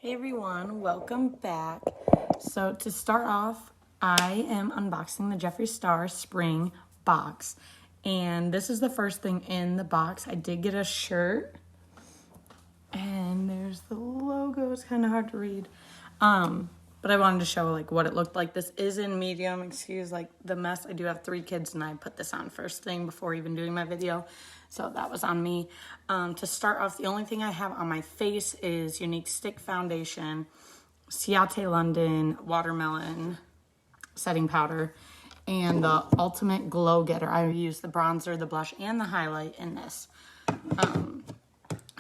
Hey everyone, welcome back. So to start off, I am unboxing the Jeffree Star Spring box. And this is the first thing in the box. I did get a shirt. And there's the logo. It's kind of hard to read. But I wanted to show like what it looked like. This is in medium. Excuse like the mess. I do have 3 kids and I put this on first thing before even doing my video. So that was on me. To start off, the only thing I have on my face is Unique Stick Foundation, Ciate London Watermelon Setting Powder, and the Ultimate Glow Getter. I use the bronzer, the blush, and the highlight in this.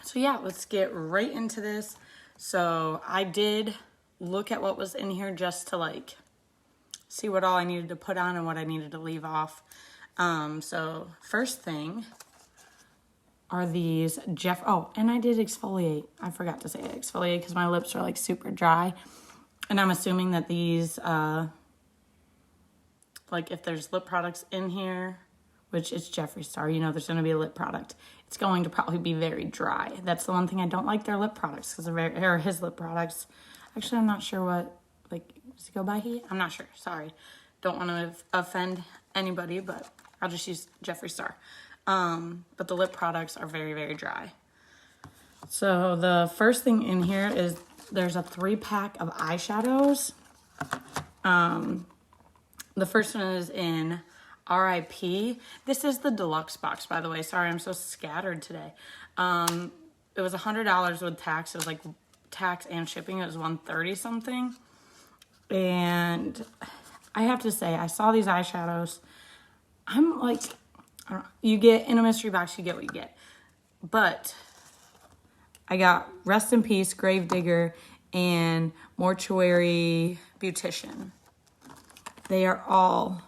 So yeah, let's get right into this. So I did look at what was in here just to like see what all I needed to put on and what I needed to leave off. So first thing are these and I did exfoliate. I forgot to say exfoliate because my lips are like super dry. And I'm assuming that these, like if there's lip products in here, which is Jeffree Star, you know there's going to be a lip product. It's going to probably be very dry. That's the one thing I don't like their lip products because they're his lip products. Actually, I'm not sure what, like, does it go by he? I'm not sure, sorry. Don't want to offend anybody, but I'll just use Jeffree Star. But the lip products are very, very dry. So the first thing in here is there's a 3-pack of eyeshadows. The first one is in RIP. This is the deluxe box, by the way. Sorry, I'm so scattered today. It was $100 with tax. It was like tax and shipping. It was $130 something. And I have to say, I saw these eyeshadows. I'm like, I don't know, you get in a mystery box, you get what you get. But I got Rest in Peace, Gravedigger, and Mortuary Beautician. They are all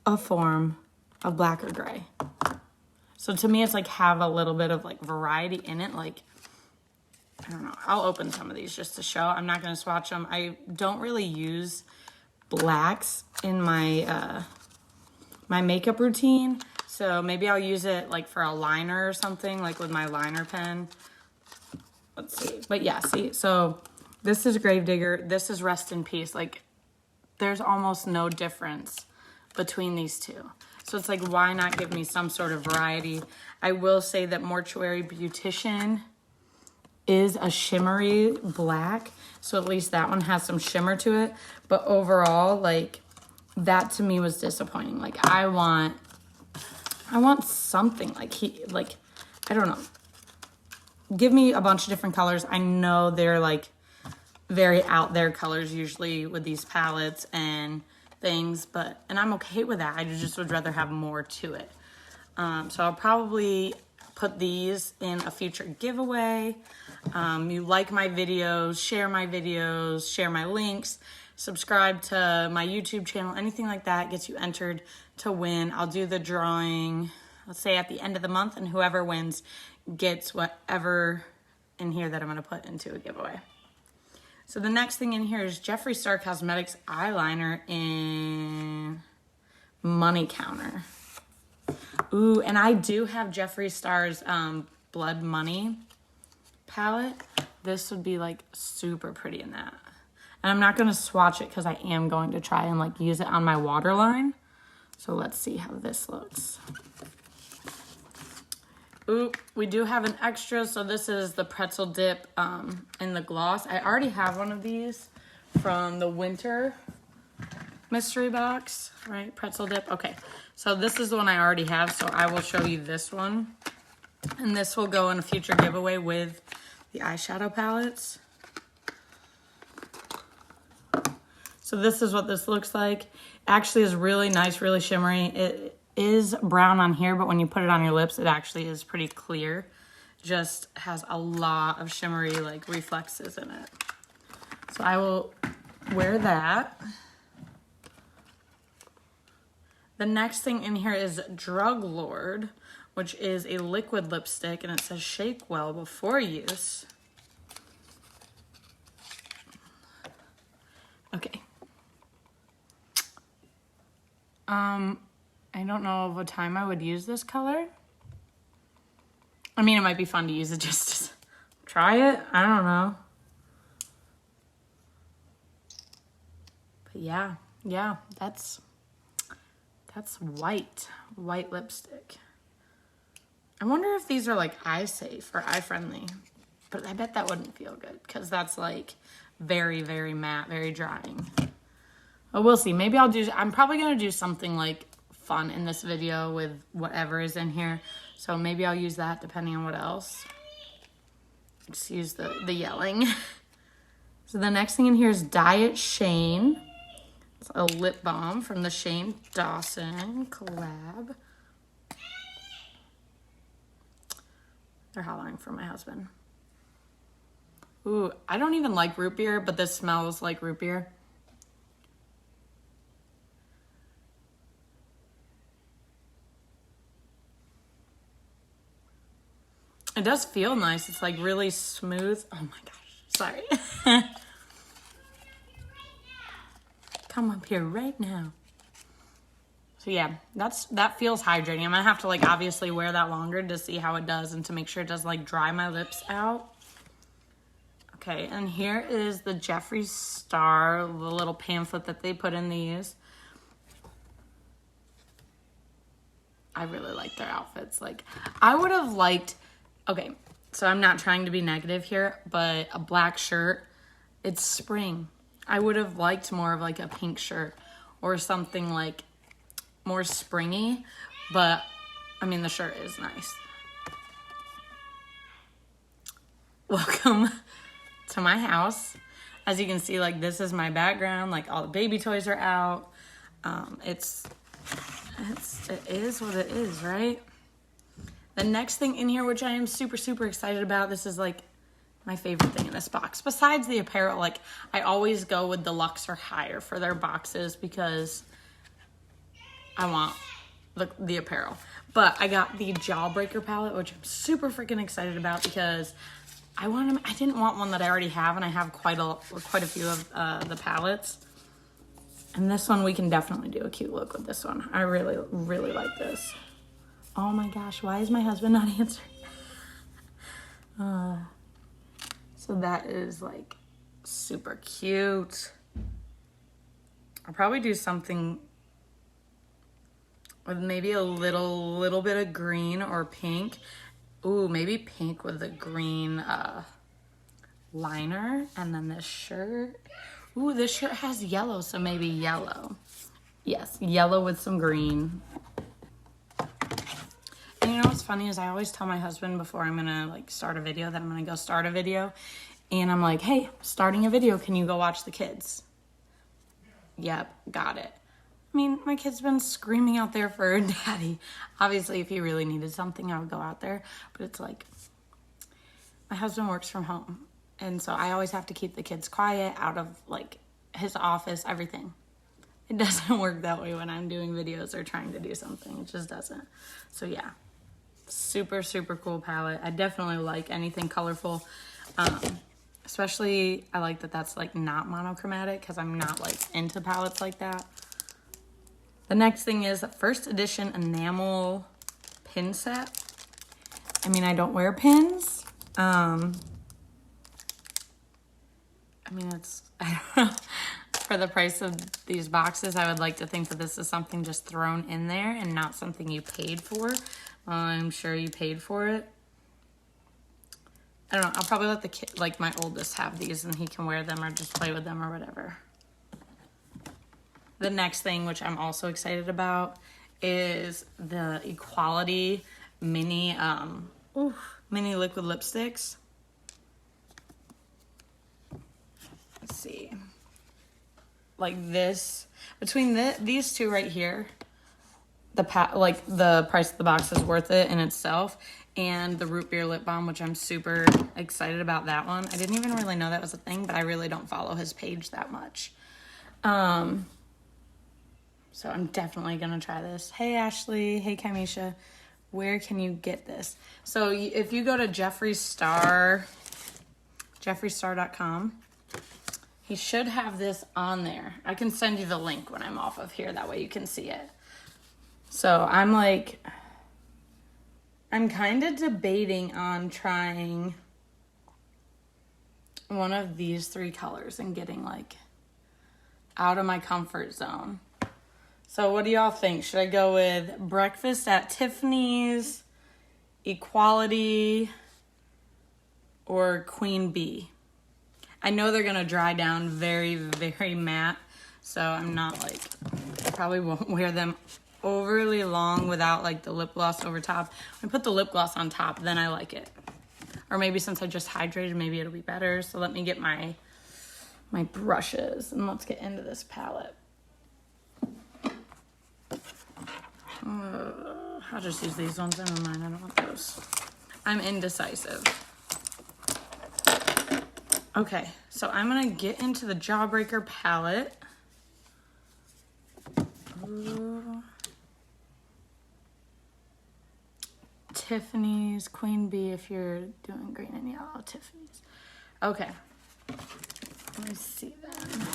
a form of black or gray. So to me, it's like have a little bit of like variety in it. Like, I don't know. I'll open some of these just to show. I'm not going to swatch them. I don't really use blacks in my my makeup routine. So maybe I'll use it like for a liner or something, like with my liner pen. Let's see. But yeah, see. So this is Gravedigger. This is Rest in Peace. Like, there's almost no difference between these two. So it's like, why not give me some sort of variety? I will say that Mortuary Beautician is a shimmery black. So at least that one has some shimmer to it. But overall, like, that to me was disappointing. Like, I want something like I don't know. Give me a bunch of different colors. I know they're like very out there colors usually with these palettes and things, and I'm okay with that. I just would rather have more to it. So I'll probably put these in a future giveaway. You like my videos, share my links, subscribe to my YouTube channel, anything like that gets you entered to win. I'll do the drawing, let's say at the end of the month, and whoever wins gets whatever in here that I'm going to put into a giveaway. So the next thing in here is Jeffree Star Cosmetics eyeliner in Money Counter. Ooh, and I do have Jeffree Star's Blood Money palette. This would be like super pretty in that. And I'm not going to swatch it because I am going to try and like use it on my waterline. So let's see how this looks. Ooh, we do have an extra. So this is the pretzel dip in the gloss. I already have one of these from the winter mystery box, right? Pretzel dip. Okay, so this is the one I already have. So I will show you this one. And this will go in a future giveaway with the eyeshadow palettes. So this is what this looks like. Actually is really nice, really shimmery. It is brown on here, but when you put it on your lips, it actually is pretty clear. Just has a lot of shimmery like reflexes in it. So I will wear that. The next thing in here is Drug Lord, which is a liquid lipstick, and it says shake well before use. Okay. I don't know of a time I would use this color. I mean, it might be fun to use it just to try it. I don't know. yeah, that's white lipstick. I wonder if these are like eye safe or eye friendly, but I bet that wouldn't feel good because that's like very, very matte, very drying. Oh, we'll see. Maybe I'm probably going to do something like fun in this video with whatever is in here. So maybe I'll use that depending on what else. Just use the yelling. So the next thing in here is Diet Shane. It's a lip balm from the Shane Dawson collab. They're hollering for my husband. Ooh, I don't even like root beer, but this smells like root beer. It does feel nice. It's like really smooth. Oh my gosh, sorry. Come up here right now. So yeah, that feels hydrating. I'm gonna have to like obviously wear that longer to see how it does and to make sure it does like dry my lips out. Okay, and here is the Jeffree Star, the little pamphlet that they put in these. I really like their outfits. Like, I would have liked, okay, so I'm not trying to be negative here, but a black shirt, it's spring. I would have liked more of like a pink shirt or something like more springy, but I mean, the shirt is nice. Welcome to my house. As you can see, like this is my background, like all the baby toys are out. It is what it is, right? The next thing in here, which I am super, super excited about, this is like my favorite thing in this box. Besides the apparel, like I always go with deluxe or higher for their boxes because I want the apparel. But I got the Jawbreaker palette, which I'm super freaking excited about because I didn't want one that I already have, and I have quite a few of the palettes. And this one, we can definitely do a cute look with this one. I really, really like this. Oh my gosh, why is my husband not answering? So that is like super cute. I'll probably do something with maybe a little bit of green or pink. Ooh, maybe pink with the green liner. And then this shirt. Ooh, this shirt has yellow, so maybe yellow. Yes, yellow with some green. And you know what's funny is I always tell my husband before I'm gonna like start a video that I'm gonna go start a video. And I'm like, hey, starting a video, can you go watch the kids? Yep, got it. I mean, my kid's been screaming out there for daddy. Obviously, if he really needed something, I would go out there. But it's like, my husband works from home. And so I always have to keep the kids quiet, out of like his office, everything. It doesn't work that way when I'm doing videos or trying to do something. It just doesn't. So yeah, super, super cool palette. I definitely like anything colorful. Especially, I like that that's like not monochromatic because I'm not like into palettes like that. The next thing is a first edition enamel pin set. I mean, I don't wear pins. I mean, I don't know. For the price of these boxes, I would like to think that this is something just thrown in there and not something you paid for. I'm sure you paid for it. I don't know. I'll probably let the kid, like my oldest, have these and he can wear them or just play with them or whatever. The next thing, which I'm also excited about, is the Equality mini liquid lipsticks. Let's see. Like this, between these two right here, the price of the box is worth it in itself. And the root beer lip balm, which I'm super excited about that one. I didn't even really know that was a thing, but I really don't follow his page that much. So I'm definitely gonna try this. Hey Ashley, hey Kamisha, where can you get this? So if you go to Jeffree Star, jeffreestar.com, he should have this on there. I can send you the link when I'm off of here, that way you can see it. So I'm kind of debating on trying one of these three colors and getting like out of my comfort zone. So what do y'all think? Should I go with Breakfast at Tiffany's, Equality, or Queen Bee? I know they're going to dry down very, very matte, so I'm not like, I probably won't wear them overly long without like the lip gloss over top. When I put the lip gloss on top, then I like it. Or maybe since I just hydrated, maybe it'll be better. So let me get my brushes and let's get into this palette. I'll just use these ones. Never mind, I don't want those. I'm indecisive. Okay, so I'm gonna get into the Jawbreaker palette. Ooh. Tiffany's, Queen Bee if you're doing green and yellow, Tiffany's. Okay, let me see then.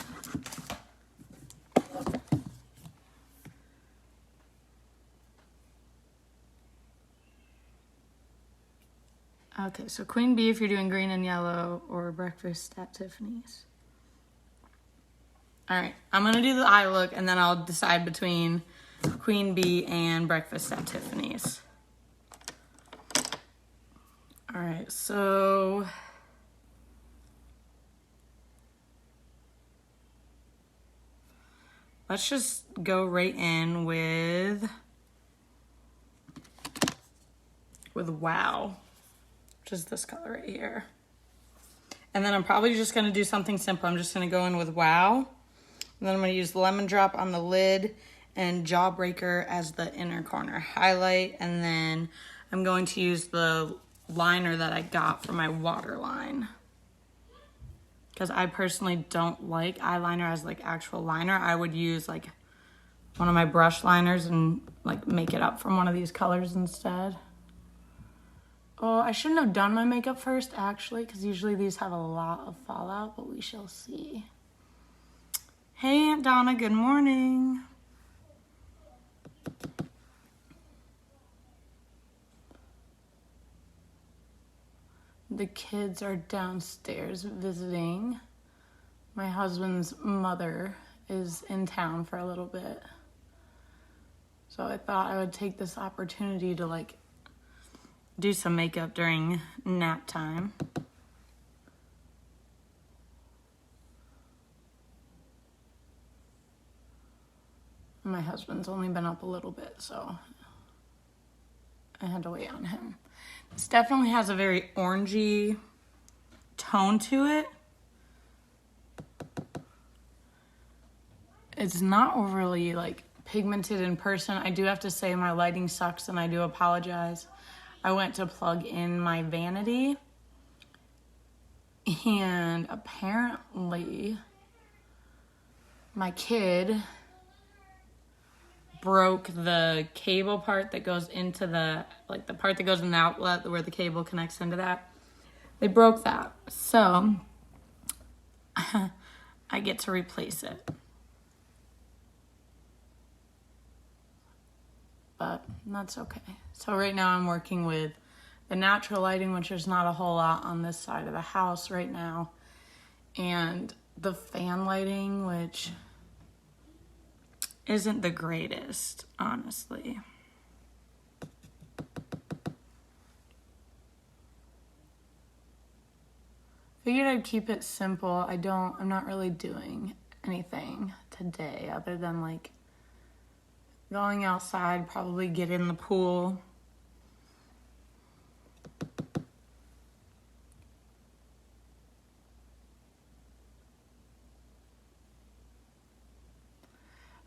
Okay, so Queen Bee if you're doing green and yellow, or Breakfast at Tiffany's. All right, I'm gonna do the eye look and then I'll decide between Queen Bee and Breakfast at Tiffany's. All right, so let's just go right in with Wow, which is this color right here. And then I'm probably just gonna do something simple. I'm just gonna go in with Wow. And then I'm gonna use Lemon Drop on the lid and Jawbreaker as the inner corner highlight. And then I'm going to use the liner that I got for my waterline. Because I personally don't like eyeliner as like actual liner. I would use like one of my brush liners and like make it up from one of these colors instead. Oh, I shouldn't have done my makeup first actually, because usually these have a lot of fallout, but we shall see. Hey Aunt Donna, good morning. The kids are downstairs visiting. My husband's mother is in town for a little bit. So I thought I would take this opportunity to like do some makeup during nap time. My husband's only been up a little bit, so I had to wait on him. This definitely has a very orangey tone to it. It's not overly like pigmented in person. I do have to say my lighting sucks and I do apologize. I went to plug in my vanity and apparently my kid broke the cable part that goes into the, like the part that goes in the outlet where the cable connects into that. They broke that. So I get to replace it. But that's okay. So right now I'm working with the natural lighting, which there's not a whole lot on this side of the house right now. And the fan lighting, which isn't the greatest, honestly. Figured I'd keep it simple. I'm not really doing anything today other than like going outside, probably get in the pool.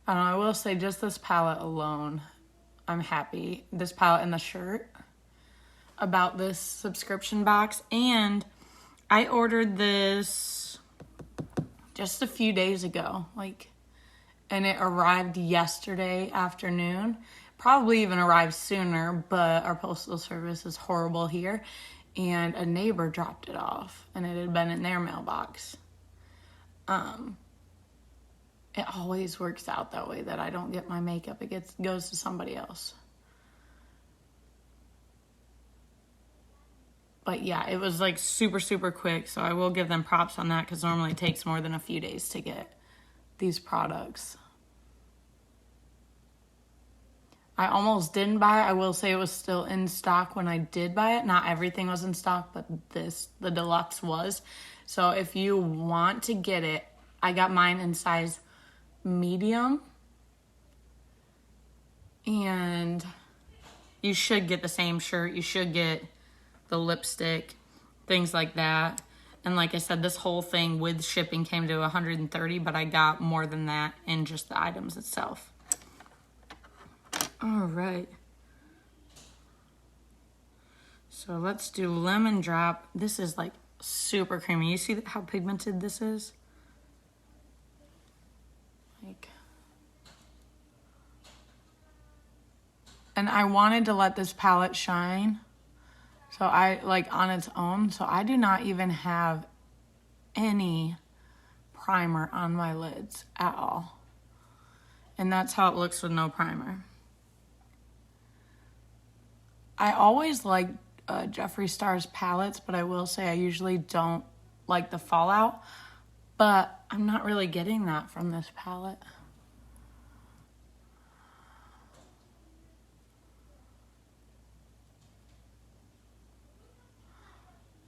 I don't know, I will say just this palette alone, I'm happy. This palette and the shirt about this subscription box. And I ordered this just a few days ago, and it arrived yesterday afternoon. Probably even arrived sooner, but our postal service is horrible here. And a neighbor dropped it off, and it had been in their mailbox. It always works out that way, that I don't get my makeup. It goes to somebody else. But yeah, it was like super, super quick. So I will give them props on that, because normally it takes more than a few days to get these products. I almost didn't buy it. I will say it was still in stock when I did buy it. Not everything was in stock, but the deluxe was. So if you want to get it, I got mine in size medium. And you should get the same shirt. You should get the lipstick, things like that. And like I said, this whole thing with shipping came to $130, but I got more than that in just the items itself. All right. So let's do lemon drop. This is like super creamy. You see how pigmented this is? Like, and I wanted to let this palette shine. So I, like, on its own. So I do not even have any primer on my lids at all. And that's how it looks with no primer. I always like Jeffree Star's palettes, but I will say I usually don't like the fallout. But I'm not really getting that from this palette.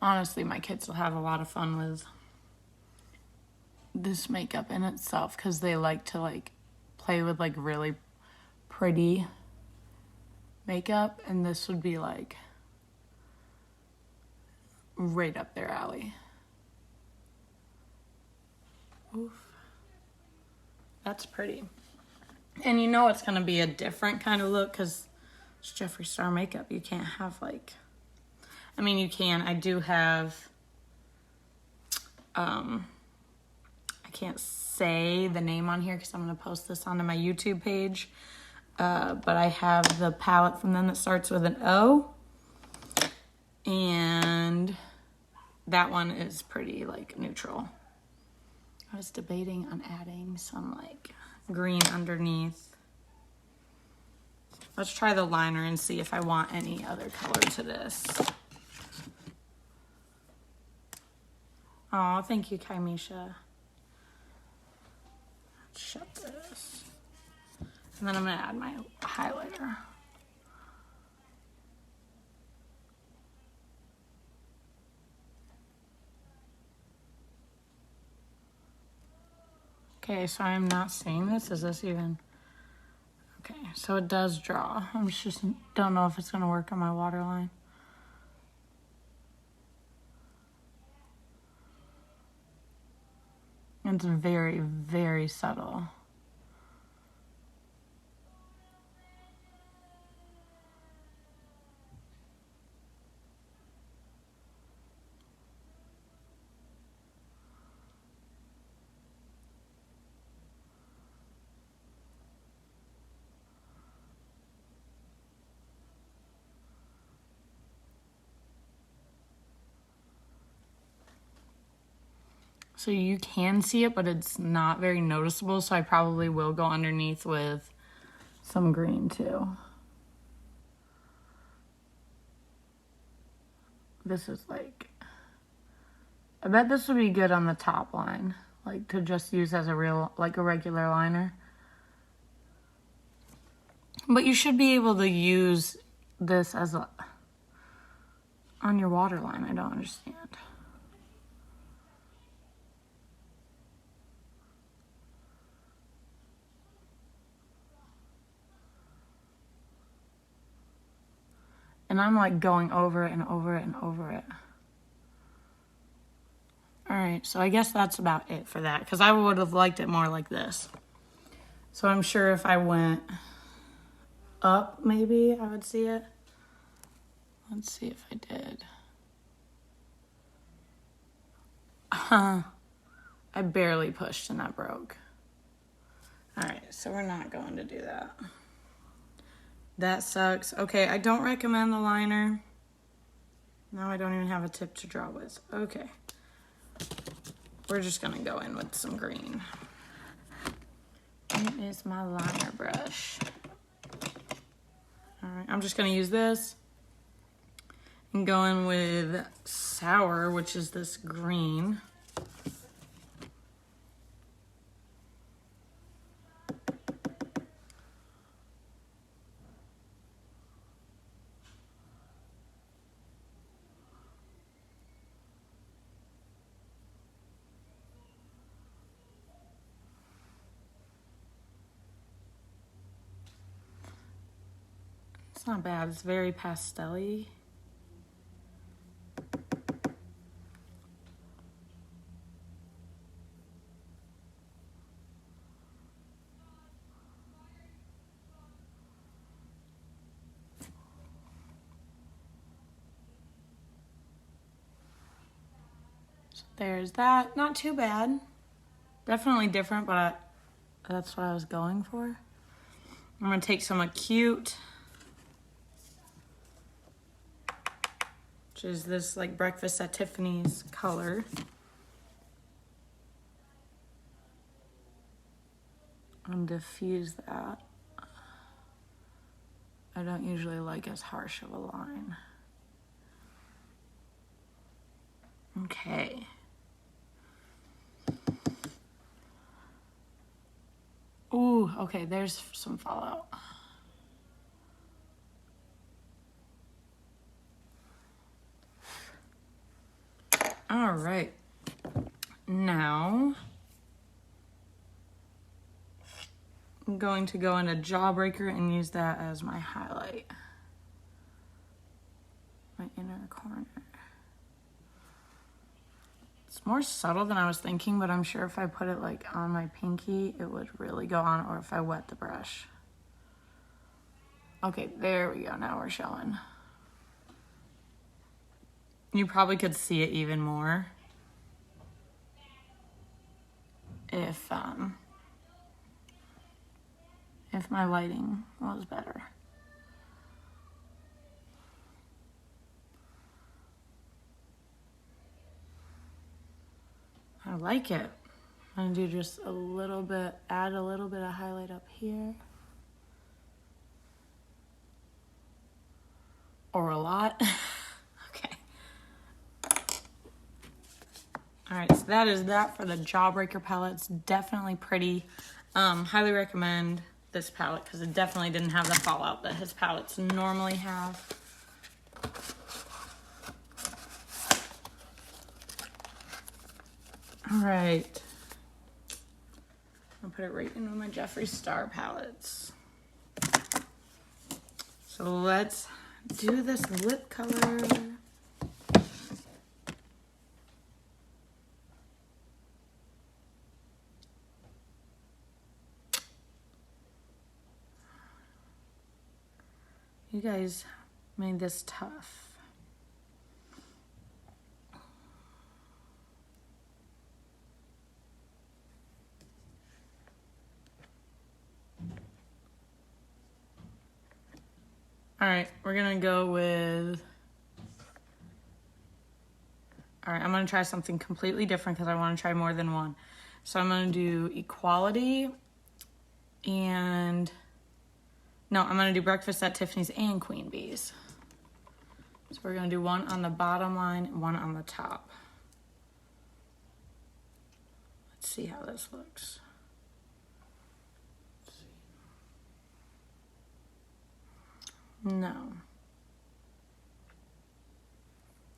Honestly, my kids will have a lot of fun with this makeup in itself because they like to like play with like really pretty makeup, and this would be like right up their alley. Oof. That's pretty. And you know it's gonna be a different kind of look because it's Jeffree Star makeup. You can't have like, I mean, you can. I do have, I can't say the name on here because I'm going to post this onto my YouTube page. But I have the palette from them that starts with an O. And that one is pretty, like, neutral. I was debating on adding some, like, green underneath. Let's try the liner and see if I want any other color to this. Oh, thank you, Kaimisha. Let's shut this. And then I'm going to add my highlighter. Okay, so I'm not seeing this. Is this even? Okay, so it does draw. I'm just don't know if it's going to work on my waterline. It's very, very subtle. So you can see it, but it's not very noticeable. So I probably will go underneath with some green too. This is like, I bet this would be good on the top line, like to just use as a real, like a regular liner. But you should be able to use this as a, on your waterline. I don't understand. And I'm like going over it and over it and over it. All right, so I guess that's about it for that because I would have liked it more like this. So I'm sure if I went up, maybe I would see it. Let's see if I did. I barely pushed and that broke. All right, so we're not going to do that. That sucks. Okay, I don't recommend the liner. Now I don't even have a tip to draw with. Okay. We're just gonna go in with some green. It is my liner brush. All right, I'm just gonna use this and go in with Sour, which is this green. It's not bad. It's very pastel-y. So there's that. Not too bad. Definitely different, but that's what I was going for. I'm going to take some Acute, which is this like Breakfast at Tiffany's color. And diffuse that. I don't usually like as harsh of a line. Okay. Ooh, okay, there's some fallout. All right. Now, I'm going to go into Jawbreaker and use that as my highlight. My inner corner. It's more subtle than I was thinking, but I'm sure if I put it like on my pinky, it would really go on, or if I wet the brush. Okay, there we go. Now we're showing. You probably could see it even more if my lighting was better. I like it. I'm gonna do just a little bit, add a little bit of highlight up here. Or a lot. Okay. All right, so that is that for the Jawbreaker palette. It's definitely pretty. Highly recommend this palette because it definitely didn't have the fallout that his palettes normally have. All right. I'll put it right in with my Jeffree Star palettes. So let's do this lip color. You guys made this tough. All right, we're gonna go with, all right, I'm gonna try something completely different because I wanna try more than one. So I'm gonna do Equality and, no, I'm gonna do Breakfast at Tiffany's and Queen Bee's. So we're gonna do one on the bottom line and one on the top. Let's see how this looks. No. I'm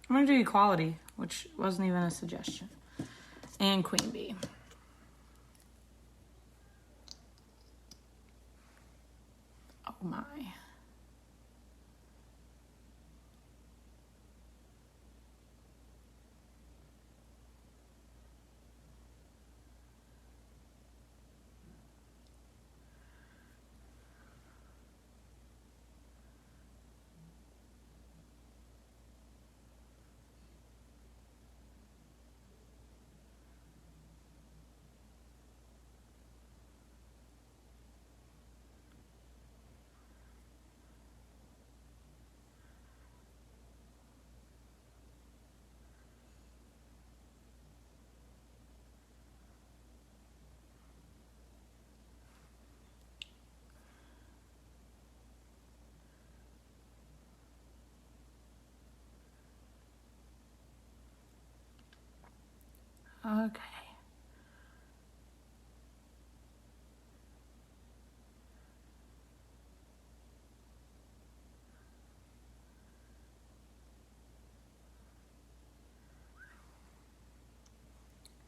gonna do Equality, which wasn't even a suggestion. And Queen Bee. Oh my. Okay.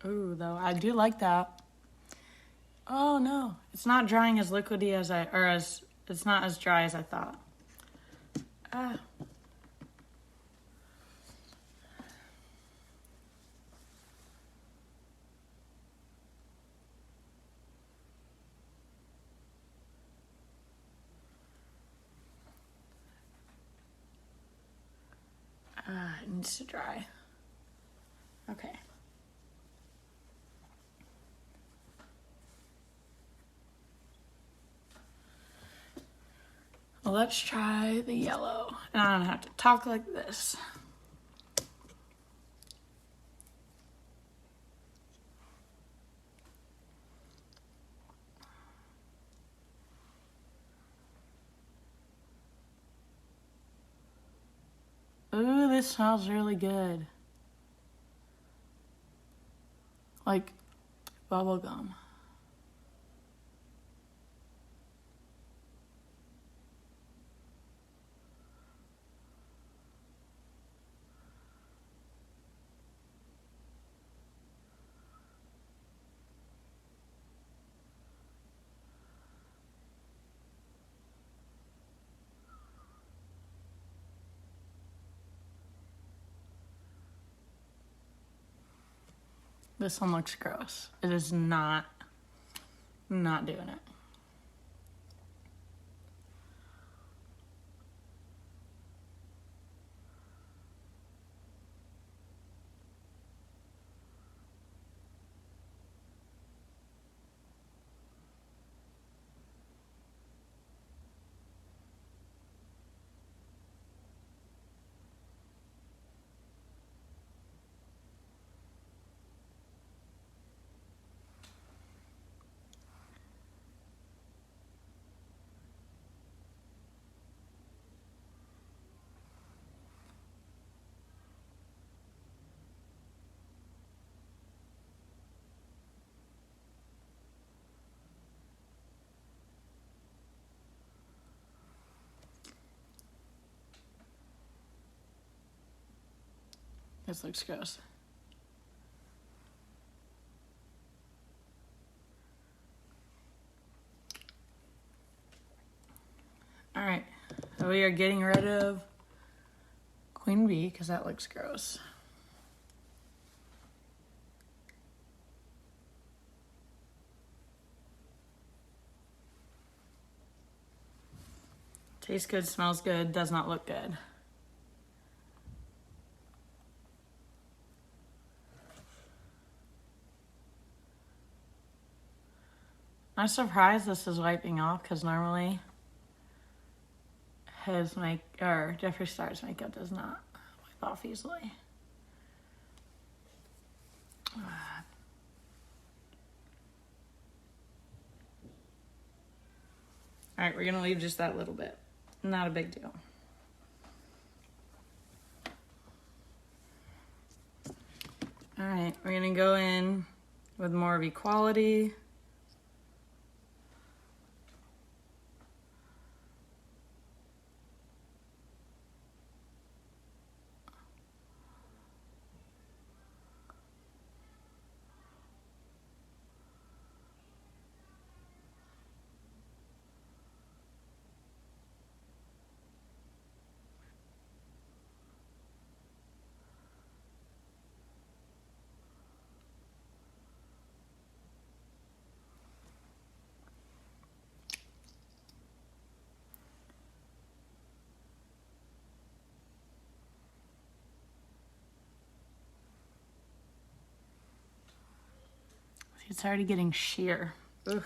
Ooh, though, I do like that. Oh no, it's not drying as liquidy as it's not as dry as I thought. Ah. It needs to dry. Okay. Well, let's try the yellow. And I don't have to talk like this. Ooh, this smells really good. Like bubble gum. This one looks gross. It is not doing it. This looks gross. All right, so we are getting rid of Queen Bee because that looks gross. Tastes good, smells good, does not look good. I'm surprised this is wiping off because normally Jeffree Star's makeup does not wipe off easily. All right, we're gonna leave just that little bit. Not a big deal. All right, we're gonna go in with more of equality. It's already getting sheer. Ugh.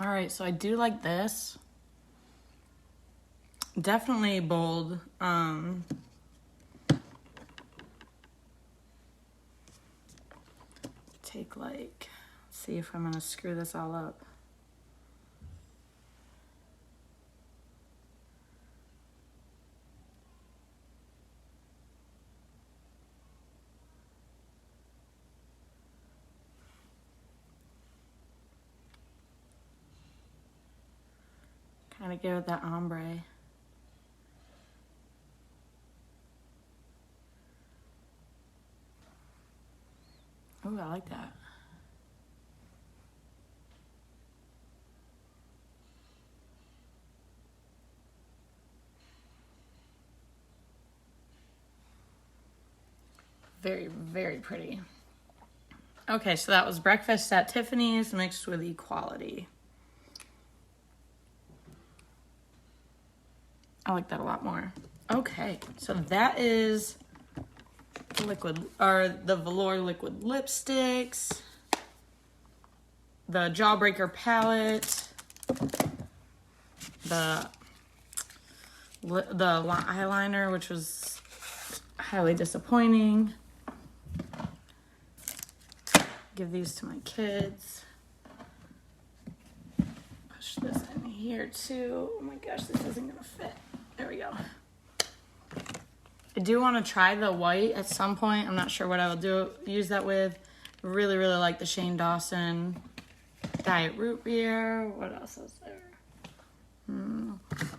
All right, so I do like this. Definitely bold. Take like, let's see if I'm gonna screw this all up. Gotta give it that ombre. Oh, I like that. Very, very pretty. Okay, so that was Breakfast at Tiffany's mixed with Equality. I like that a lot more. Okay, so that is liquid, or the velour liquid lipsticks, the Jawbreaker palette, the eyeliner, which was highly disappointing. Give these to my kids. Push this in here too. Oh my gosh, this isn't gonna fit. There we go. I do want to try the white at some point. I'm not sure what I will use that with. Really, really like the Shane Dawson Diet Root Beer. What else is there?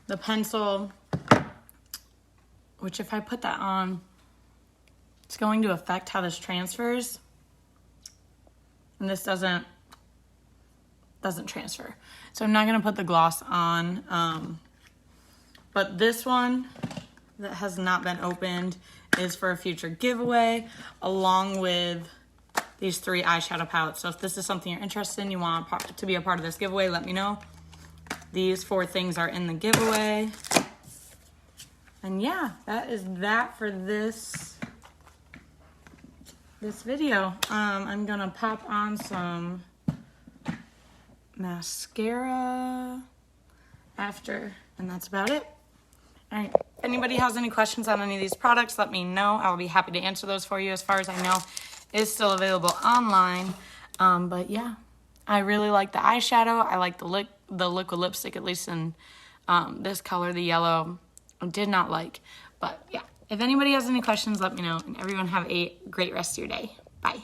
The pencil, which if I put that on, it's going to affect how this transfers. And this doesn't transfer. So I'm not going to put the gloss on. But this one that has not been opened is for a future giveaway, along with these 3 eyeshadow palettes. So if this is something you're interested in, you want to be a part of this giveaway, let me know. These 4 things are in the giveaway. And yeah, that is that for this video. I'm gonna pop on some mascara after, and that's about it. All right, if anybody has any questions on any of these products, let me know. I'll be happy to answer those for you. As far as I know, it's still available online. But yeah, I really like the eyeshadow. I like the liquid lipstick, at least in this color, the yellow. I did not like, but yeah. If anybody has any questions, let me know. And everyone have a great rest of your day. Bye.